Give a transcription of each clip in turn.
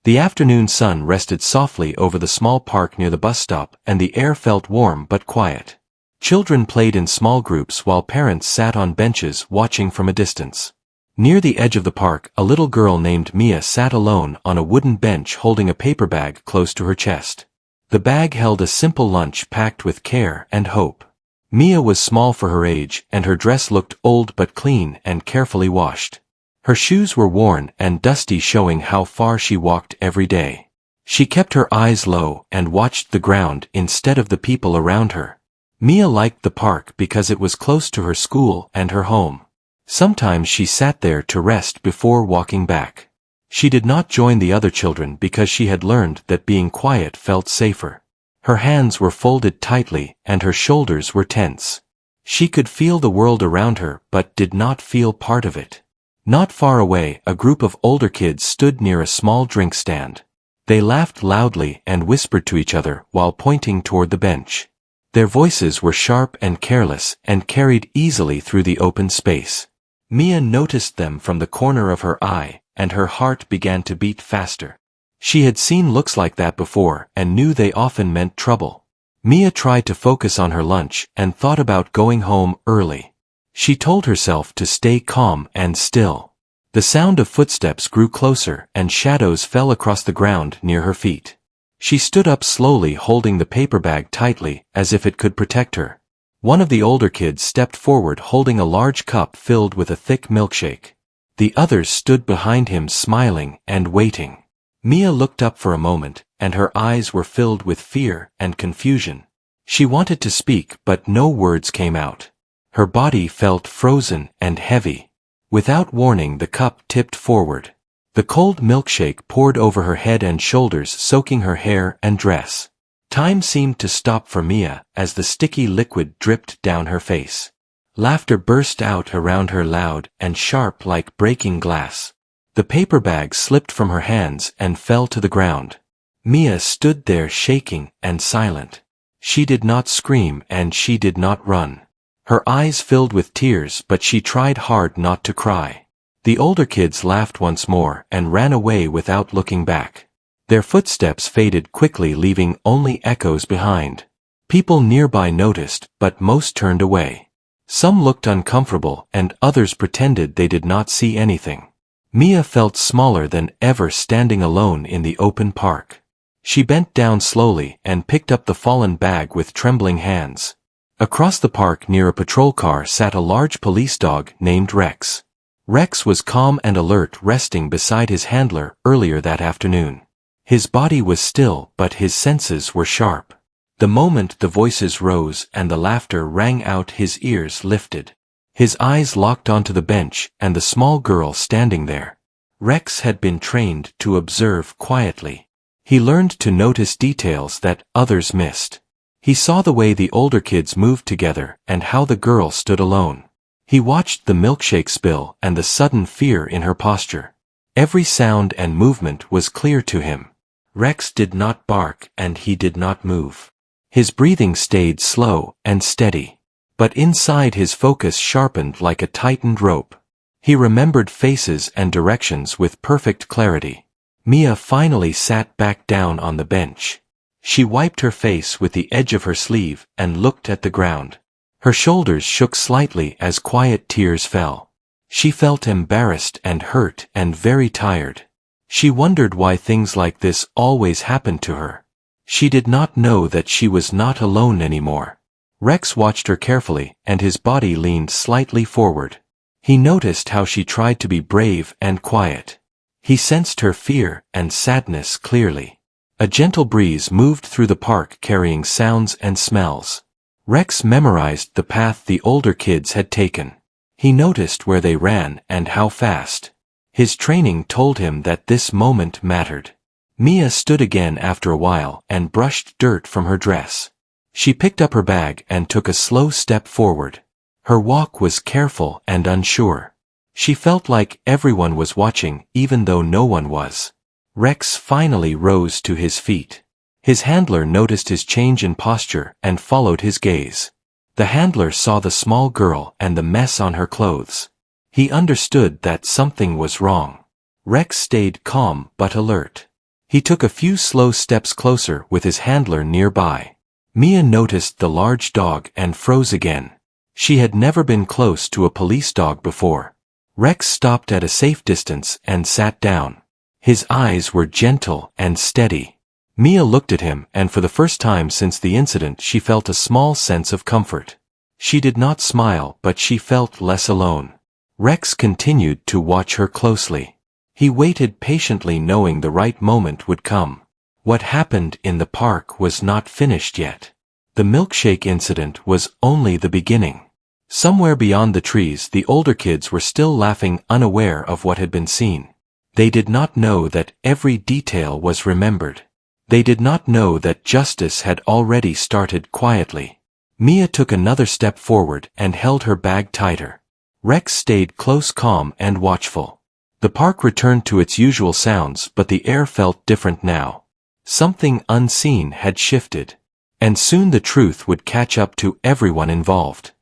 The afternoon sun rested softly over the small park near the bus stop, and the air felt warm but quiet. Children played in small groups while parents sat on benches watching from a distance. Near the edge of the park, a little girl named Mia sat alone on a wooden bench holding a paper bag close to her chest. The bag held a simple lunch packed with care and hope. Mia was small for her age, and her dress looked old but clean and carefully washed. Her shoes were worn and dusty, showing how far she walked every day. She kept her eyes low and watched the ground instead of the people around her. Mia liked the park because it was close to her school and her home. Sometimes she sat there to rest before walking back. She did not join the other children because she had learned that being quiet felt safer. Her hands were folded tightly and her shoulders were tense. She could feel the world around her but did not feel part of it. Not far away, a group of older kids stood near a small drink stand. They laughed loudly and whispered to each other while pointing toward the bench. Their voices were sharp and careless and carried easily through the open space. Mia noticed them from the corner of her eye, and her heart began to beat faster. She had seen looks like that before and knew they often meant trouble. Mia tried to focus on her lunch and thought about going home early. She told herself to stay calm and still. The sound of footsteps grew closer and shadows fell across the ground near her feet. She stood up slowly, holding the paper bag tightly as if it could protect her. One of the older kids stepped forward holding a large cup filled with a thick milkshake. The others stood behind him smiling and waiting. Mia looked up for a moment, and her eyes were filled with fear and confusion. She wanted to speak, but no words came out. Her body felt frozen and heavy. Without warning, the cup tipped forward. The cold milkshake poured over her head and shoulders, soaking her hair and dress. Time seemed to stop for Mia as the sticky liquid dripped down her face. Laughter burst out around her, loud and sharp like breaking glass. The paper bag slipped from her hands and fell to the ground. Mia stood there shaking and silent. She did not scream and she did not run. Her eyes filled with tears, but she tried hard not to cry. The older kids laughed once more and ran away without looking back. Their footsteps faded quickly, leaving only echoes behind. People nearby noticed, but most turned away. Some looked uncomfortable and others pretended they did not see anything. Mia felt smaller than ever standing alone in the open park. She bent down slowly and picked up the fallen bag with trembling hands. Across the park near a patrol car sat a large police dog named Rex. Rex was calm and alert, resting beside his handler earlier that afternoon. His body was still, but his senses were sharp. The moment the voices rose and the laughter rang out, his ears lifted. His eyes locked onto the bench and the small girl standing there. Rex had been trained to observe quietly. He learned to notice details that others missed. He saw the way the older kids moved together and how the girl stood alone. He watched the milkshake spill and the sudden fear in her posture. Every sound and movement was clear to him. Rex did not bark and he did not move. His breathing stayed slow and steady. But inside, his focus sharpened like a tightened rope. He remembered faces and directions with perfect clarity. Mia finally sat back down on the bench. She wiped her face with the edge of her sleeve and looked at the ground. Her shoulders shook slightly as quiet tears fell. She felt embarrassed and hurt and very tired. She wondered why things like this always happened to her. She did not know that she was not alone anymore. Rex watched her carefully, and his body leaned slightly forward. He noticed how she tried to be brave and quiet. He sensed her fear and sadness clearly. A gentle breeze moved through the park, carrying sounds and smells. Rex memorized the path the older kids had taken. He noticed where they ran and how fast. His training told him that this moment mattered. Mia stood again after a while and brushed dirt from her dress. She picked up her bag and took a slow step forward. Her walk was careful and unsure. She felt like everyone was watching, even though no one was. Rex finally rose to his feet. His handler noticed his change in posture and followed his gaze. The handler saw the small girl and the mess on her clothes. He understood that something was wrong. Rex stayed calm but alert. He took a few slow steps closer with his handler nearby. Mia noticed the large dog and froze again. She had never been close to a police dog before. Rex stopped at a safe distance and sat down. His eyes were gentle and steady. Mia looked at him, and for the first time since the incident she felt a small sense of comfort. She did not smile, but she felt less alone. Rex continued to watch her closely. He waited patiently, knowing the right moment would come. What happened in the park was not finished yet. The milkshake incident was only the beginning. Somewhere beyond the trees the older kids were still laughing, unaware of what had been seen. They did not know that every detail was remembered. They did not know that justice had already started quietly. Mia took another step forward and held her bag tighter. Rex stayed close, calm and watchful. The park returned to its usual sounds, but the air felt different now. Something unseen had shifted. And soon the truth would catch up to everyone involved.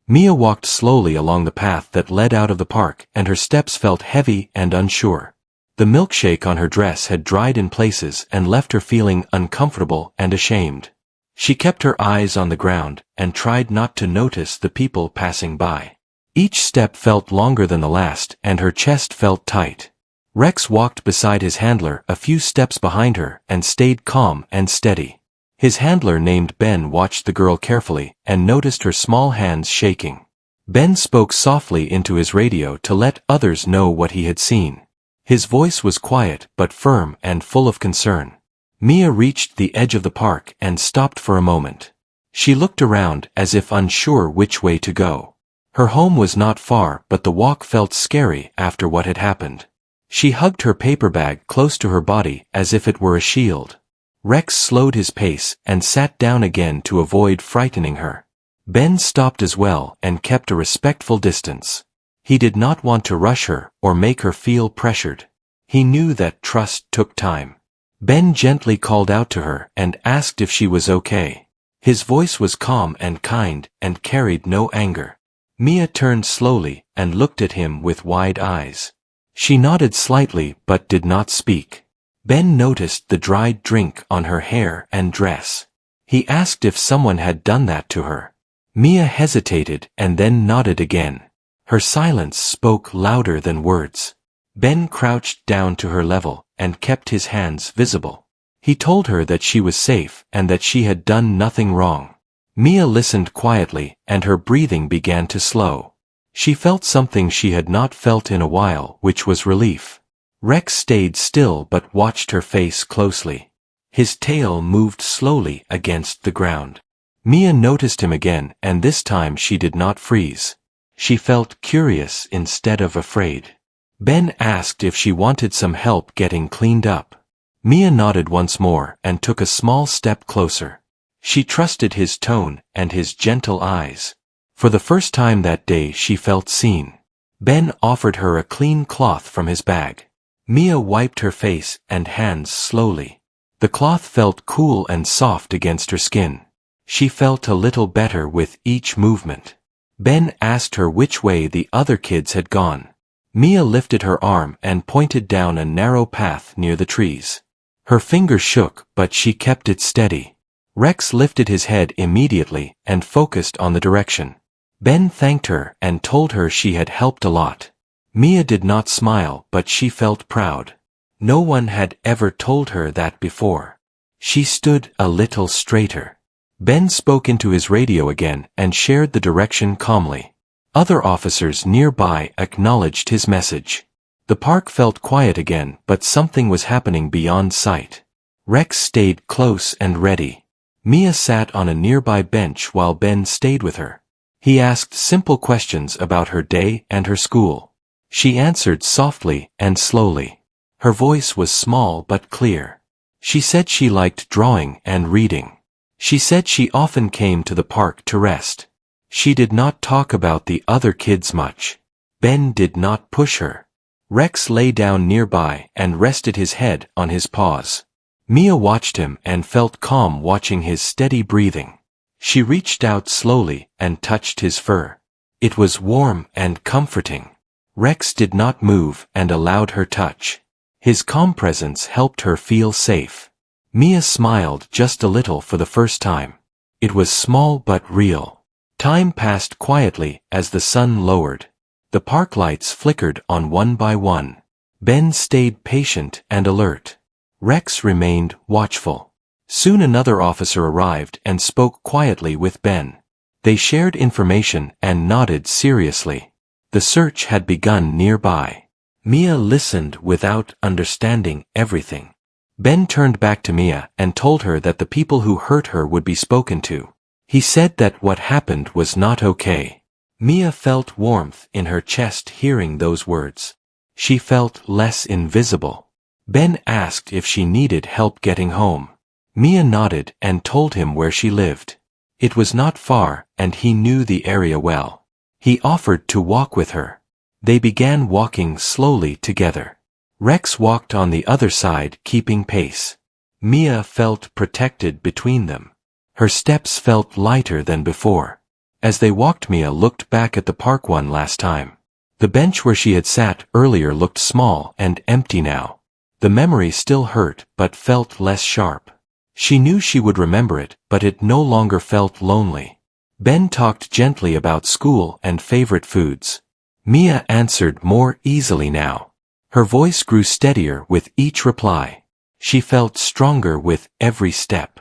Mia walked slowly along the path that led out of the park, and her steps felt heavy and unsure. The milkshake on her dress had dried in places and left her feeling uncomfortable and ashamed. She kept her eyes on the ground and tried not to notice the people passing by. Each step felt longer than the last, and her chest felt tight. Rex walked beside his handler a few steps behind her and stayed calm and steady. His handler, named Ben, watched the girl carefully and noticed her small hands shaking. Ben spoke softly into his radio to let others know what he had seen. His voice was quiet but firm and full of concern. Mia reached the edge of the park and stopped for a moment. She looked around as if unsure which way to go. Her home was not far, but the walk felt scary after what had happened. She hugged her paper bag close to her body as if it were a shield. Rex slowed his pace and sat down again to avoid frightening her. Ben stopped as well and kept a respectful distance. He did not want to rush her or make her feel pressured. He knew that trust took time. Ben gently called out to her and asked if she was okay. His voice was calm and kind and carried no anger. Mia turned slowly and looked at him with wide eyes. She nodded slightly but did not speak. Ben noticed the dried drink on her hair and dress. He asked if someone had done that to her. Mia hesitated and then nodded again. Her silence spoke louder than words. Ben crouched down to her level and kept his hands visible. He told her that she was safe and that she had done nothing wrong. Mia listened quietly, and her breathing began to slow. She felt something she had not felt in a while, which was relief. Rex stayed still but watched her face closely. His tail moved slowly against the ground. Mia noticed him again, and this time she did not freeze. She felt curious instead of afraid. Ben asked if she wanted some help getting cleaned up. Mia nodded once more and took a small step closer. She trusted his tone and his gentle eyes. For the first time that day she felt seen. Ben offered her a clean cloth from his bag. Mia wiped her face and hands slowly. The cloth felt cool and soft against her skin. She felt a little better with each movement. Ben asked her which way the other kids had gone. Mia lifted her arm and pointed down a narrow path near the trees. Her finger shook, but she kept it steady. Rex lifted his head immediately and focused on the direction. Ben thanked her and told her she had helped a lot. Mia did not smile, but she felt proud. No one had ever told her that before. She stood a little straighter. Ben spoke into his radio again and shared the direction calmly. Other officers nearby acknowledged his message. The park felt quiet again, but something was happening beyond sight. Rex stayed close and ready. Mia sat on a nearby bench while Ben stayed with her. He asked simple questions about her day and her school. She answered softly and slowly. Her voice was small but clear. She said she liked drawing and reading. She said she often came to the park to rest. She did not talk about the other kids much. Ben did not push her. Rex lay down nearby and rested his head on his paws. Mia watched him and felt calm watching his steady breathing. She reached out slowly and touched his fur. It was warm and comforting. Rex did not move and allowed her touch. His calm presence helped her feel safe. Mia smiled just a little for the first time. It was small but real. Time passed quietly as the sun lowered. The park lights flickered on one by one. Ben stayed patient and alert. Rex remained watchful. Soon another officer arrived and spoke quietly with Ben. They shared information and nodded seriously. The search had begun nearby. Mia listened without understanding everything. Ben turned back to Mia and told her that the people who hurt her would be spoken to. He said that what happened was not okay. Mia felt warmth in her chest hearing those words. She felt less invisible. Ben asked if she needed help getting home. Mia nodded and told him where she lived. It was not far, and he knew the area well. He offered to walk with her. They began walking slowly together. Rex walked on the other side, keeping pace. Mia felt protected between them. Her steps felt lighter than before. As they walked, Mia looked back at the park one last time. The bench where she had sat earlier looked small and empty now. The memory still hurt but felt less sharp. She knew she would remember it, but it no longer felt lonely. Ben talked gently about school and favorite foods. Mia answered more easily now. Her voice grew steadier with each reply. She felt stronger with every step.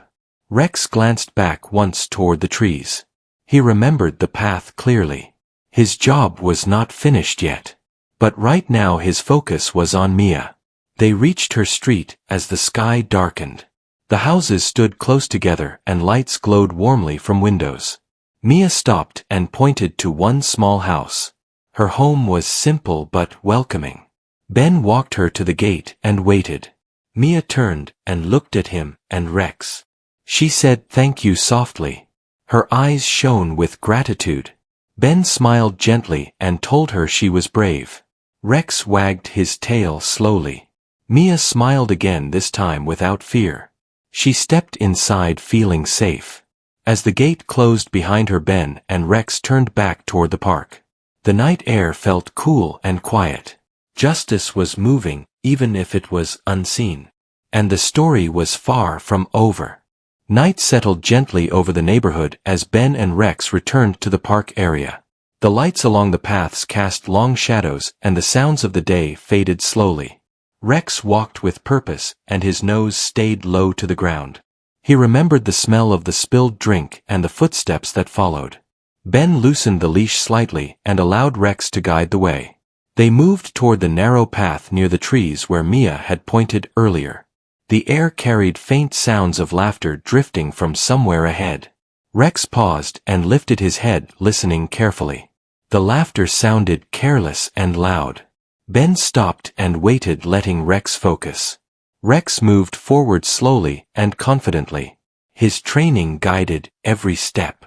Rex glanced back once toward the trees. He remembered the path clearly. His job was not finished yet. But right now his focus was on Mia. They reached her street as the sky darkened. The houses stood close together and lights glowed warmly from windows. Mia stopped and pointed to one small house. Her home was simple but welcoming. Ben walked her to the gate and waited. Mia turned and looked at him and Rex. She said thank you softly. Her eyes shone with gratitude. Ben smiled gently and told her she was brave. Rex wagged his tail slowly. Mia smiled again, this time without fear. She stepped inside feeling safe. As the gate closed behind her, Ben and Rex turned back toward the park. The night air felt cool and quiet. Justice was moving, even if it was unseen. And the story was far from over. Night settled gently over the neighborhood as Ben and Rex returned to the park area. The lights along the paths cast long shadows and the sounds of the day faded slowly. Rex walked with purpose and his nose stayed low to the ground. He remembered the smell of the spilled drink and the footsteps that followed. Ben loosened the leash slightly and allowed Rex to guide the way. They moved toward the narrow path near the trees where Mia had pointed earlier. The air carried faint sounds of laughter drifting from somewhere ahead. Rex paused and lifted his head, listening carefully. The laughter sounded careless and loud. Ben stopped and waited, letting Rex focus. Rex moved forward slowly and confidently. His training guided every step.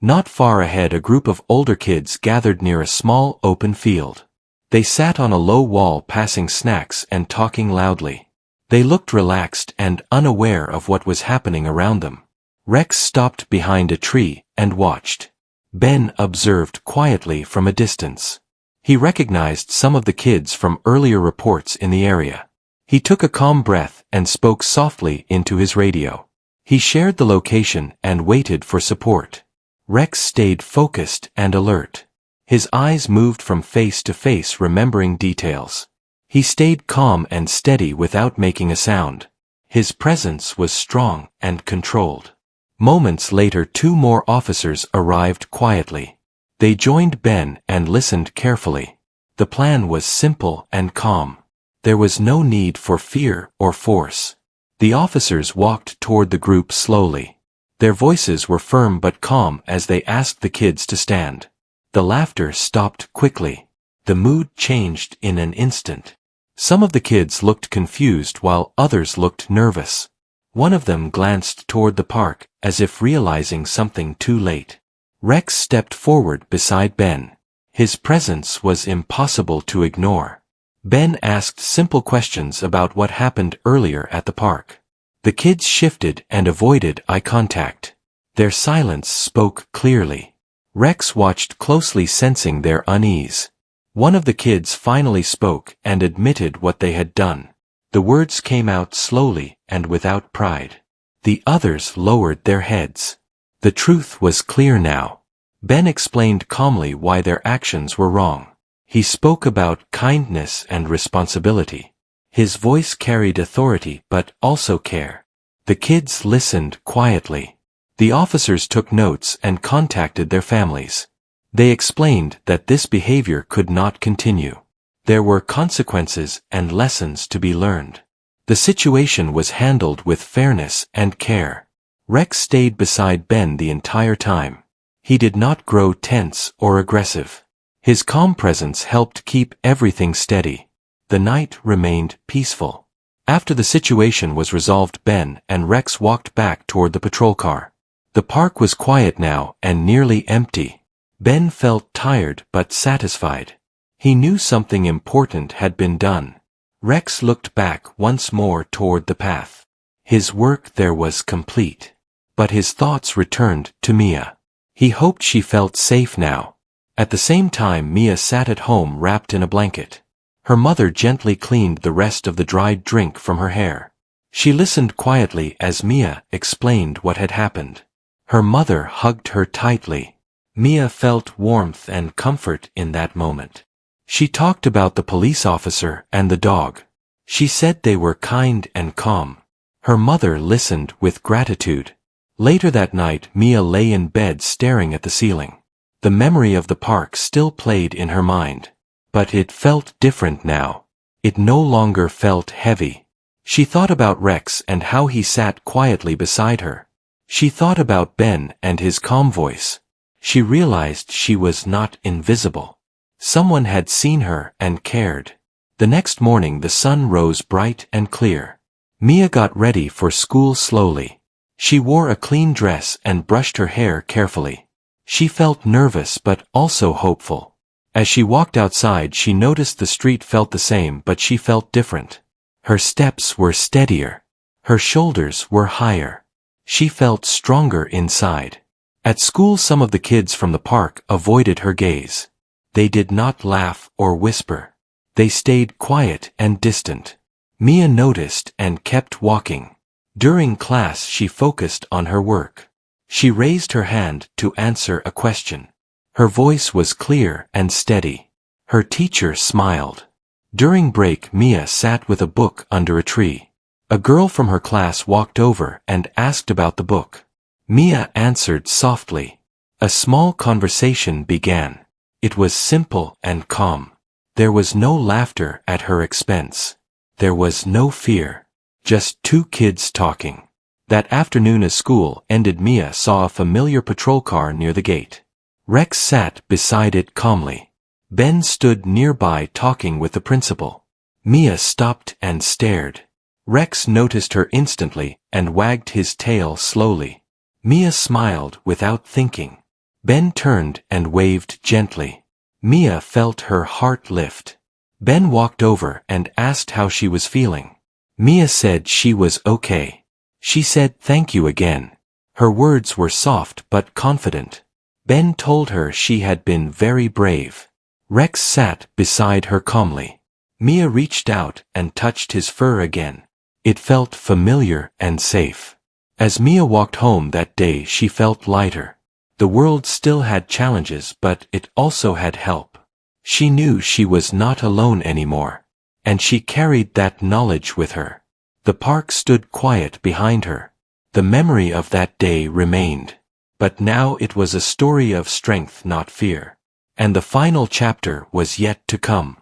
Not far ahead, a group of older kids gathered near a small open field. They sat on a low wall, passing snacks and talking loudly. They looked relaxed and unaware of what was happening around them. Rex stopped behind a tree and watched. Ben observed quietly from a distance. He recognized some of the kids from earlier reports in the area. He took a calm breath and spoke softly into his radio. He shared the location and waited for support. Rex stayed focused and alert. His eyes moved from face to face, remembering details. He stayed calm and steady without making a sound. His presence was strong and controlled. Moments later, two more officers arrived quietly. They joined Ben and listened carefully. The plan was simple and calm. There was no need for fear or force. The officers walked toward the group slowly. Their voices were firm but calm as they asked the kids to stand. The laughter stopped quickly. The mood changed in an instant. Some of the kids looked confused while others looked nervous. One of them glanced toward the park, as if realizing something too late. Rex stepped forward beside Ben. His presence was impossible to ignore. Ben asked simple questions about what happened earlier at the park. The kids shifted and avoided eye contact. Their silence spoke clearly. Rex watched closely, sensing their unease. One of the kids finally spoke and admitted what they had done. The words came out slowly and without pride. The others lowered their heads. The truth was clear now. Ben explained calmly why their actions were wrong. He spoke about kindness and responsibility. His voice carried authority but also care. The kids listened quietly. The officers took notes and contacted their families. They explained that this behavior could not continue. There were consequences and lessons to be learned. The situation was handled with fairness and care. Rex stayed beside Ben the entire time. He did not grow tense or aggressive. His calm presence helped keep everything steady. The night remained peaceful. After the situation was resolved, Ben and Rex walked back toward the patrol car. The park was quiet now and nearly empty. Ben felt tired but satisfied. He knew something important had been done. Rex looked back once more toward the path. His work there was complete. But his thoughts returned to Mia. He hoped she felt safe now. At the same time, Mia sat at home wrapped in a blanket. Her mother gently cleaned the rest of the dried drink from her hair. She listened quietly as Mia explained what had happened. Her mother hugged her tightly. Mia felt warmth and comfort in that moment. She talked about the police officer and the dog. She said they were kind and calm. Her mother listened with gratitude. Later that night, Mia lay in bed staring at the ceiling. The memory of the park still played in her mind. But it felt different now. It no longer felt heavy. She thought about Rex and how he sat quietly beside her. She thought about Ben and his calm voice. She realized she was not invisible. Someone had seen her and cared. The next morning the sun rose bright and clear. Mia got ready for school slowly. She wore a clean dress and brushed her hair carefully. She felt nervous but also hopeful. As she walked outside, she noticed the street felt the same, but she felt different. Her steps were steadier. Her shoulders were higher. She felt stronger inside. At school, some of the kids from the park avoided her gaze. They did not laugh or whisper. They stayed quiet and distant. Mia noticed and kept walking. During class, she focused on her work. She raised her hand to answer a question. Her voice was clear and steady. Her teacher smiled. During break, Mia sat with a book under a tree. A girl from her class walked over and asked about the book. Mia answered softly. A small conversation began. It was simple and calm. There was no laughter at her expense. There was no fear. Just two kids talking. That afternoon as school ended, Mia saw a familiar patrol car near the gate. Rex sat beside it calmly. Ben stood nearby talking with the principal. Mia stopped and stared. Rex noticed her instantly and wagged his tail slowly. Mia smiled without thinking. Ben turned and waved gently. Mia felt her heart lift. Ben walked over and asked how she was feeling. Mia said she was okay. She said thank you again. Her words were soft but confident. Ben told her she had been very brave. Rex sat beside her calmly. Mia reached out and touched his fur again. It felt familiar and safe. As Mia walked home that day, she felt lighter. The world still had challenges, but it also had help. She knew she was not alone anymore. And she carried that knowledge with her. The park stood quiet behind her. The memory of that day remained. But now it was a story of strength, not fear. And the final chapter was yet to come.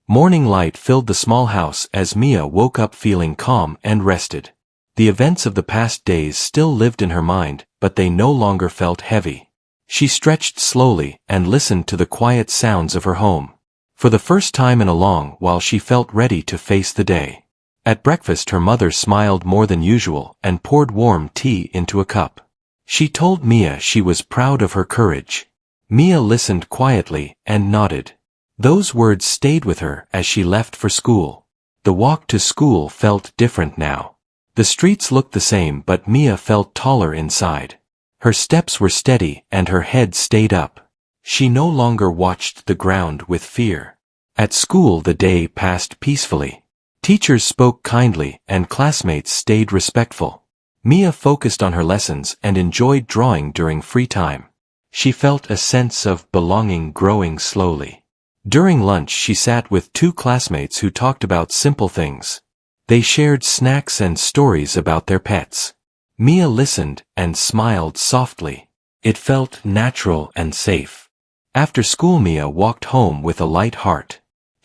Morning light filled the small house as Mia woke up feeling calm and rested. The events of the past days still lived in her mind, but they no longer felt heavy. She stretched slowly and listened to the quiet sounds of her home. For the first time in a long while, she felt ready to face the day. At breakfast, her mother smiled more than usual and poured warm tea into a cup. She told Mia she was proud of her courage. Mia listened quietly and nodded. Those words stayed with her as she left for school. The walk to school felt different now. The streets looked the same, but Mia felt taller inside. Her steps were steady and her head stayed up. She no longer watched the ground with fear. At school, the day passed peacefully. Teachers spoke kindly and classmates stayed respectful. Mia focused on her lessons and enjoyed drawing during free time. She felt a sense of belonging growing slowly. During lunch she sat with two classmates who talked about simple things. They shared snacks and stories about their pets. Mia listened and smiled softly. It felt natural and safe. After school Mia walked home with a light heart.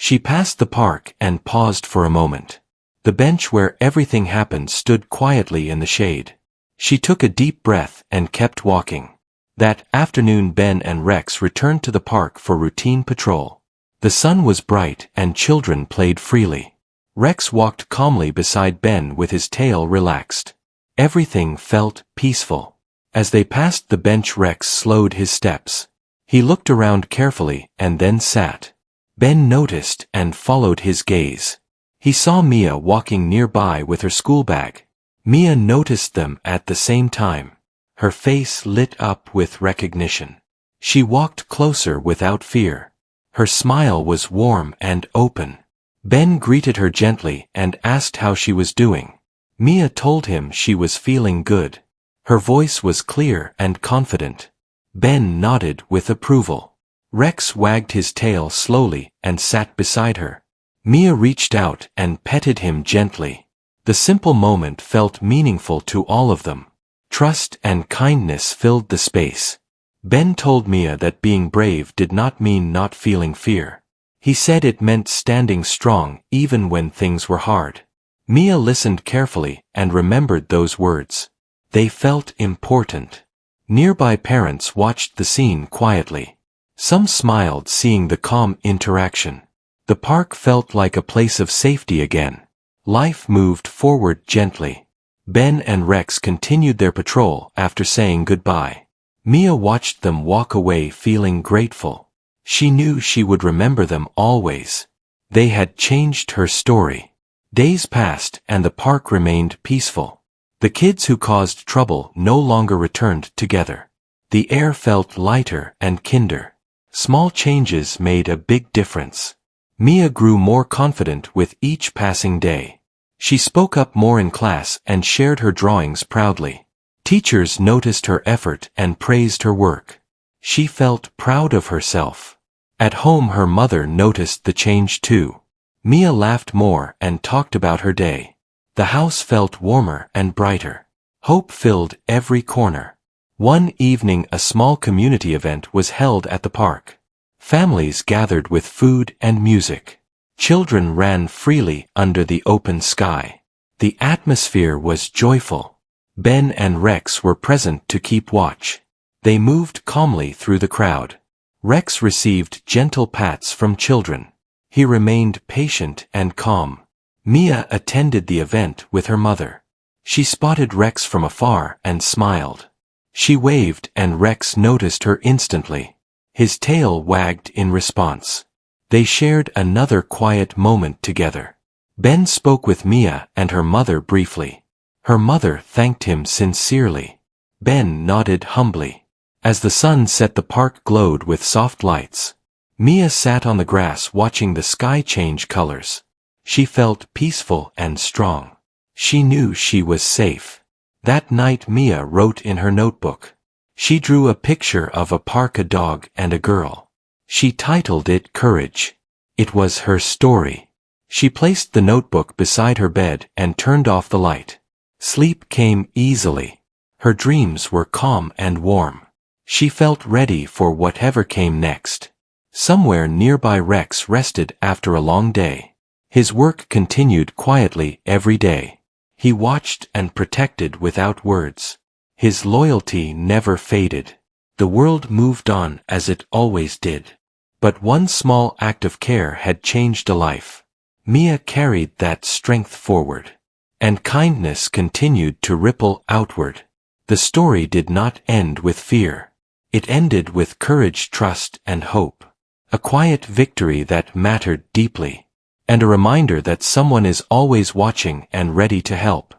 She passed the park and paused for a moment. The bench where everything happened stood quietly in the shade. She took a deep breath and kept walking. That afternoon Ben and Rex returned to the park for routine patrol. The sun was bright and children played freely. Rex walked calmly beside Ben with his tail relaxed. Everything felt peaceful. As they passed the bench Rex slowed his steps. He looked around carefully and then sat. Ben noticed and followed his gaze. He saw Mia walking nearby with her school bag. Mia noticed them at the same time. Her face lit up with recognition. She walked closer without fear. Her smile was warm and open. Ben greeted her gently and asked how she was doing. Mia told him she was feeling good. Her voice was clear and confident. Ben nodded with approval. Rex wagged his tail slowly and sat beside her. Mia reached out and petted him gently. The simple moment felt meaningful to all of them. Trust and kindness filled the space. Ben told Mia that being brave did not mean not feeling fear. He said it meant standing strong even when things were hard. Mia listened carefully and remembered those words. They felt important. Nearby parents watched the scene quietly. Some smiled seeing the calm interaction. The park felt like a place of safety again. Life moved forward gently. Ben and Rex continued their patrol after saying goodbye. Mia watched them walk away feeling grateful. She knew she would remember them always. They had changed her story. Days passed and the park remained peaceful. The kids who caused trouble no longer returned together. The air felt lighter and kinder. Small changes made a big difference. Mia grew more confident with each passing day. She spoke up more in class and shared her drawings proudly. Teachers noticed her effort and praised her work. She felt proud of herself. At home her mother noticed the change too. Mia laughed more and talked about her day. The house felt warmer and brighter. Hope filled every corner. One evening a small community event was held at the park. Families gathered with food and music. Children ran freely under the open sky. The atmosphere was joyful. Ben and Rex were present to keep watch. They moved calmly through the crowd. Rex received gentle pats from children. He remained patient and calm. Mia attended the event with her mother. She spotted Rex from afar and smiled. She waved and Rex noticed her instantly. His tail wagged in response. They shared another quiet moment together. Ben spoke with Mia and her mother briefly. Her mother thanked him sincerely. Ben nodded humbly. As the sun set the park glowed with soft lights. Mia sat on the grass watching the sky change colors. She felt peaceful and strong. She knew she was safe. That night Mia wrote in her notebook. She drew a picture of a park, a dog, and a girl. She titled it Courage. It was her story. She placed the notebook beside her bed and turned off the light. Sleep came easily. Her dreams were calm and warm. She felt ready for whatever came next. Somewhere nearby Rex rested after a long day. His work continued quietly every day. He watched and protected without words. His loyalty never faded. The world moved on as it always did. But one small act of care had changed a life. Mia carried that strength forward. And kindness continued to ripple outward. The story did not end with fear. It ended with courage, trust, and hope. A quiet victory that mattered deeply. And a reminder that someone is always watching and ready to help.